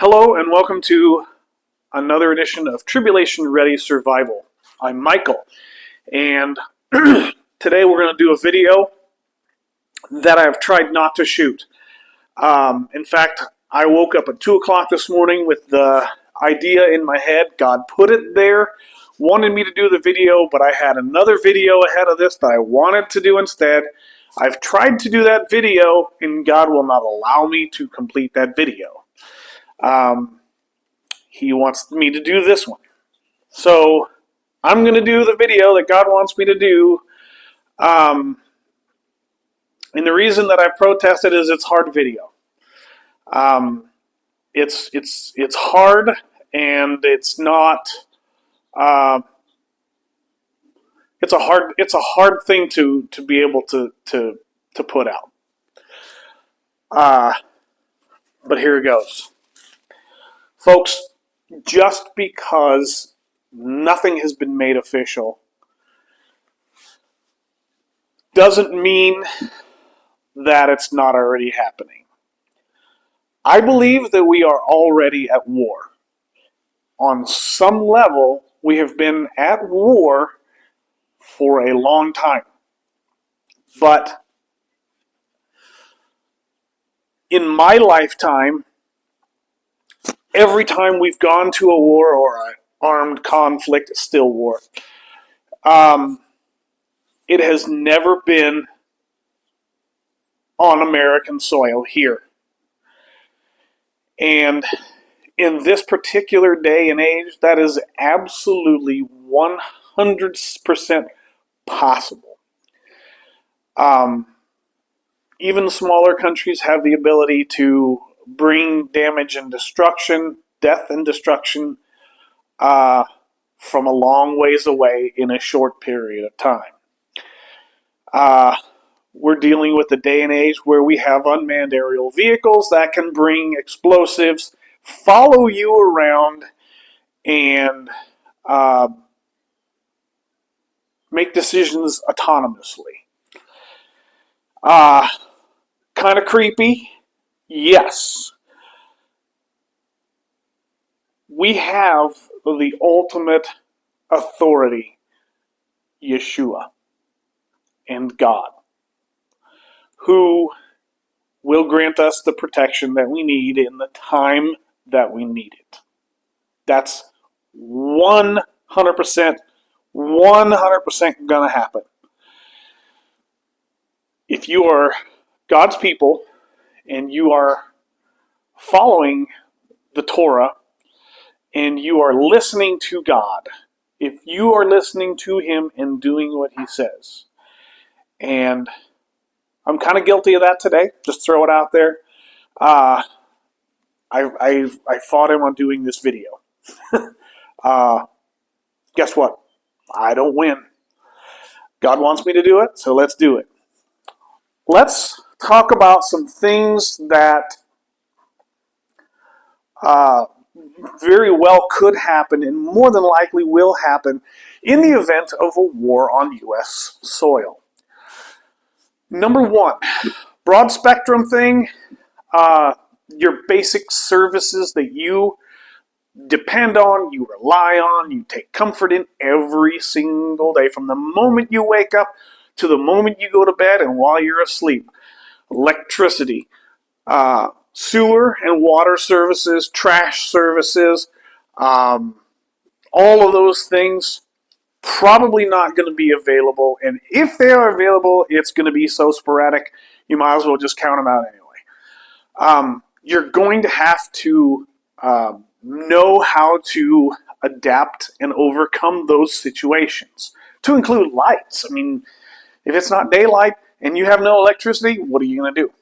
Hello and welcome to another edition of Tribulation Ready Survival. I'm Michael, and today we're going to do a video that I've tried not to shoot. In fact, I woke up at 2 o'clock this morning with the idea in my head. God put it there, wanted me to do the video, but I had another video ahead of this that I wanted to do instead. I've tried to do that video, and God will not allow me to complete that video. He wants me to do this one. So I'm going to do the video that God wants me to do. And the reason that I've protested is it's hard video. It's hard, and it's not. It's a hard thing to be able to put out. But here it goes, folks. Just because nothing has been made official doesn't mean that it's not already happening. I believe that we are already at war. On some level, we have been at war for a long time. But in my lifetime, every time we've gone to a war or an armed conflict, it's still war. It has never been on American soil here. And in this particular day and age, that is absolutely 100% possible. Even smaller countries have the ability to bring damage and destruction, death and destruction, from a long ways away in a short period of time. We're dealing with a day and age where we have unmanned aerial vehicles that can bring explosives, follow you around, and make decisions autonomously. Kind of creepy. Yes. We have the ultimate authority, Yeshua, and God, who will grant us the protection that we need in the time that we need it. That's 100% going to happen. If you are God's people and you are following the Torah and you are listening to God, if you are listening to Him and doing what He says, and I'm kind of guilty of that today, just throw it out there. I fought Him on doing this video. Guess what? I don't win. God wants me to do it, so let's do it. Let's talk about some things that very well could happen and more than likely will happen in the event of a war on U.S. soil. Number one, broad spectrum thing, your basic services that you depend on, you rely on, you take comfort in every single day, from the moment you wake up to the moment you go to bed and while you're asleep. Electricity, sewer and water services, trash services, all of those things probably not going to be available. And if they are available, it's going to be so sporadic, you might as well just count them out anyway. You're going to have to know how to adapt and overcome those situations, to include lights. I mean, if it's not daylight and you have no electricity, what are you going to do?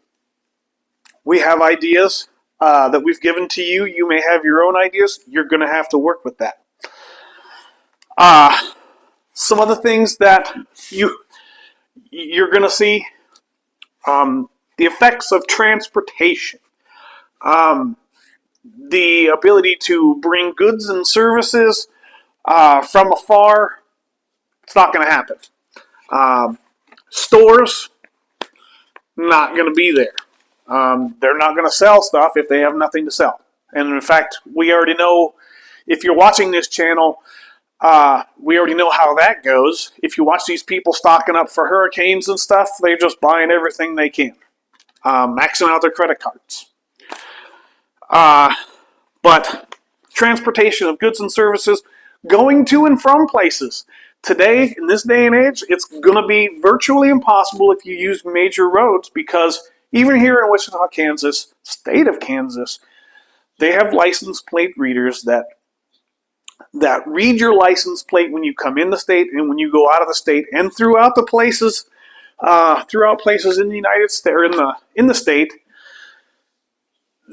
We have ideas that we've given to you. You may have your own ideas. You're going to have to work with that. Some other things that you're going to see, the effects of transportation, the ability to bring goods and services from afar. It's not going to happen. Stores, not going to be there. They're not going to sell stuff if they have nothing to sell. And in fact, we already know, if you're watching this channel, we already know how that goes. If you watch these people stocking up for hurricanes and stuff, they're just buying everything they can, maxing out their credit cards. But transportation of goods and services going to and from places. Today, in this day and age, it's going to be virtually impossible if you use major roads, because even here in Wichita, Kansas, state of Kansas, they have license plate readers that read your license plate when you come in the state and when you go out of the state, and throughout places in the United States, or in the state,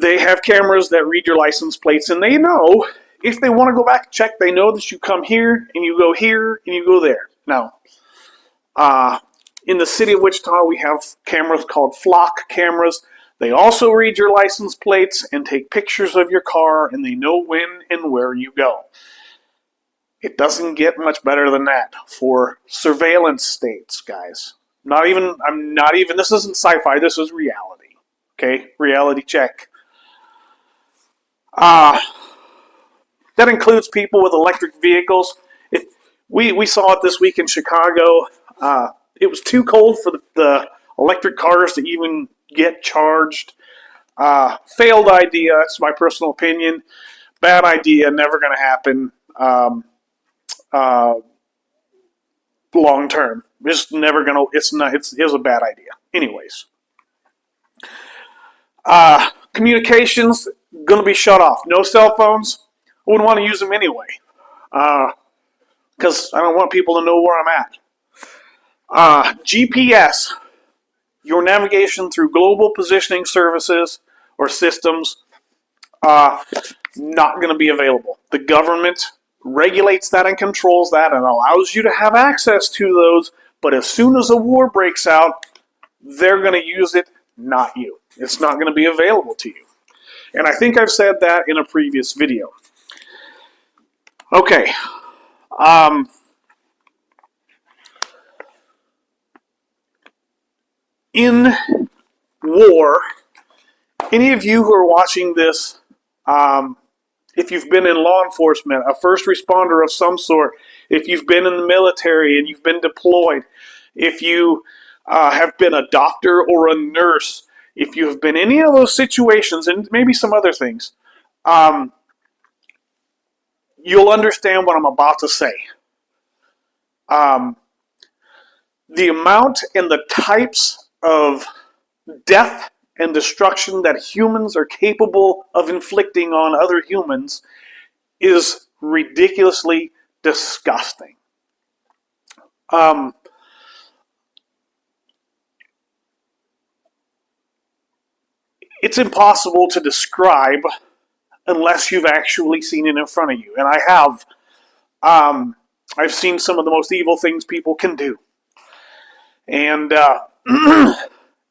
they have cameras that read your license plates, and they know if they want to go back and check, they know that you come here and you go here and you go there. Now, in the city of Wichita, we have cameras called flock cameras. They also read your license plates and take pictures of your car, and they know when and where you go. It doesn't get much better than that for surveillance states, guys. This isn't sci-fi, this is reality. Okay, reality check. That includes people with electric vehicles. We saw it this week in Chicago. It was too cold for the electric cars to even get charged. Failed idea, it's my personal opinion. Bad idea, never going to happen long term. It's never going to, it was a bad idea. Anyways. Communications, going to be shut off. No cell phones. I wouldn't want to use them anyway, because I don't want people to know where I'm at. GPS, your navigation through global positioning services or systems, not going to be available. The government regulates that and controls that and allows you to have access to those, but as soon as a war breaks out, they're going to use it, not you. It's not going to be available to you. And I think I've said that in a previous video. Okay. In war, any of you who are watching this, if you've been in law enforcement, a first responder of some sort, if you've been in the military and you've been deployed, if you have been a doctor or a nurse, if you have been in any of those situations, and maybe some other things, you'll understand what I'm about to say. The amount and the types of death and destruction that humans are capable of inflicting on other humans is ridiculously disgusting. It's impossible to describe unless you've actually seen it in front of you. And I have. I've seen some of the most evil things people can do. And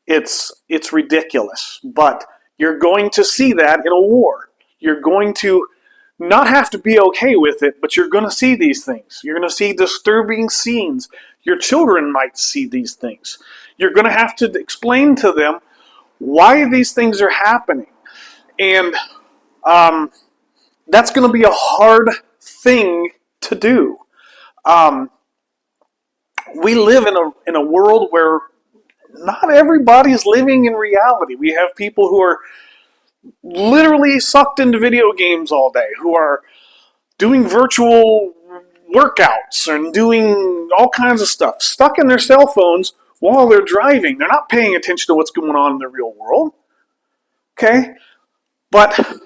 it's ridiculous. But you're going to see that in a war. You're going to not have to be okay with it, but you're going to see these things. You're going to see disturbing scenes. Your children might see these things. You're going to have to explain to them why these things are happening. And that's going to be a hard thing to do. We live in a world where not everybody's living in reality. We have people who are literally sucked into video games all day, who are doing virtual workouts and doing all kinds of stuff, stuck in their cell phones while they're driving. They're not paying attention to what's going on in the real world. Okay? But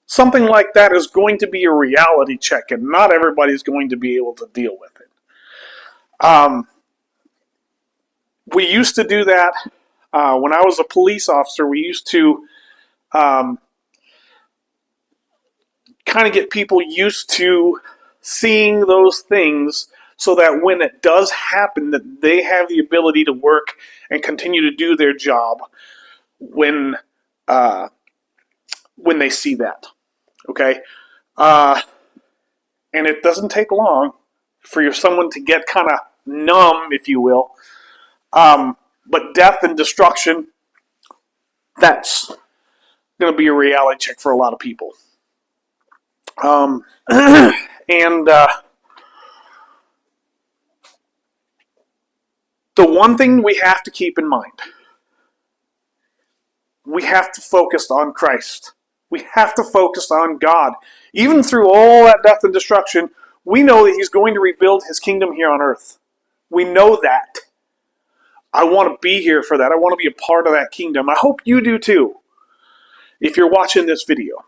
something like that is going to be a reality check, and not everybody's going to be able to deal with it. We used to do that when I was a police officer. We used to kind of get people used to seeing those things, so that when it does happen, that they have the ability to work and continue to do their job when they see that. Okay? And it doesn't take long for someone to get kind of numb, if you will. But death and destruction, that's going to be a reality check for a lot of people. And the one thing we have to keep in mind, we have to focus on Christ. We have to focus on God. Even through all that death and destruction, we know that He's going to rebuild His kingdom here on earth. We know that. I want to be here for that. I want to be a part of that kingdom. I hope you do too, if you're watching this video.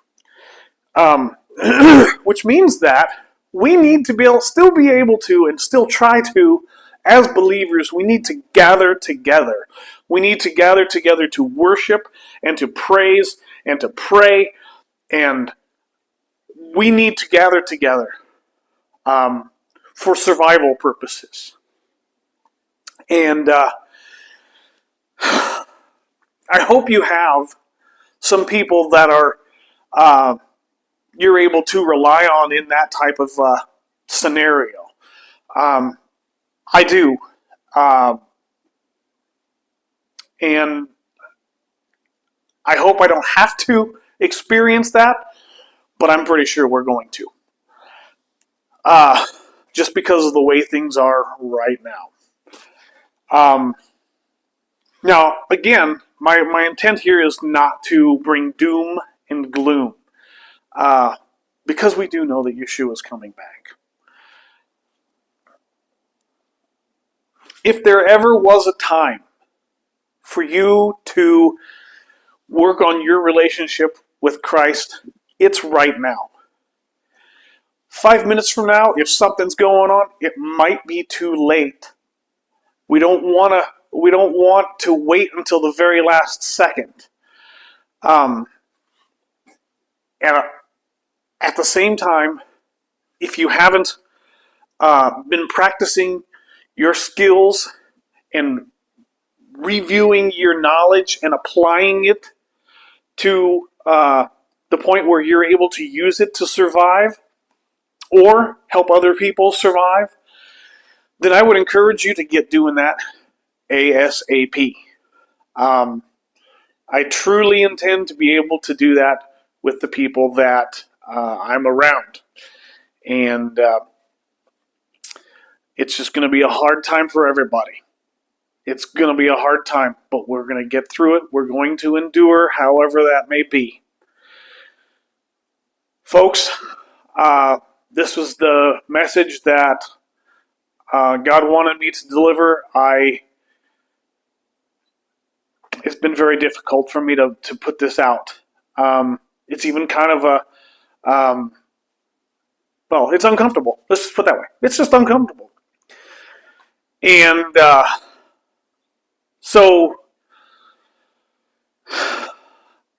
Which means that we need to still be able to, and still try to, as believers, we need to gather together. We need to gather together to worship and to praise and to pray, and we need to gather together for survival purposes. And I hope you have some people that are you're able to rely on in that type of scenario. I do. And I hope I don't have to experience that, but I'm pretty sure we're going to. Just because of the way things are right now. Now, again, my intent here is not to bring doom and gloom, because we do know that Yeshua is coming back. If there ever was a time for you to work on your relationship with Christ, it's right now. 5 minutes from now, if something's going on, it might be too late. We don't want to wait until the very last second. And at the same time, if you haven't been practicing your skills and reviewing your knowledge and applying it to the point where you're able to use it to survive or help other people survive, then I would encourage you to get doing that ASAP. I truly intend to be able to do that with the people that I'm around. And it's just going to be a hard time for everybody. It's going to be a hard time, but we're going to get through it. We're going to endure, however that may be. Folks, this was the message that God wanted me to deliver. It's been very difficult for me to put this out. It's even kind of well, it's uncomfortable. Let's just put it that way. It's just uncomfortable. And so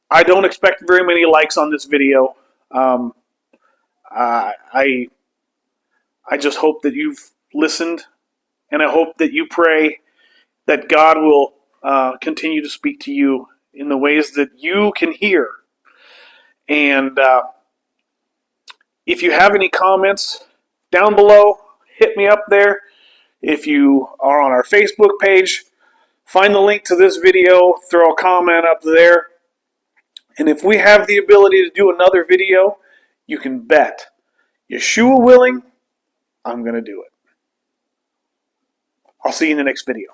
I don't expect very many likes on this video. I just hope that you've listened, and I hope that you pray that God will continue to speak to you in the ways that you can hear. And if you have any comments down below, hit me up there. If you are on our Facebook page, find the link to this video, throw a comment up there. And if we have the ability to do another video, you can bet, Yeshua willing, I'm going to do it. I'll see you in the next video.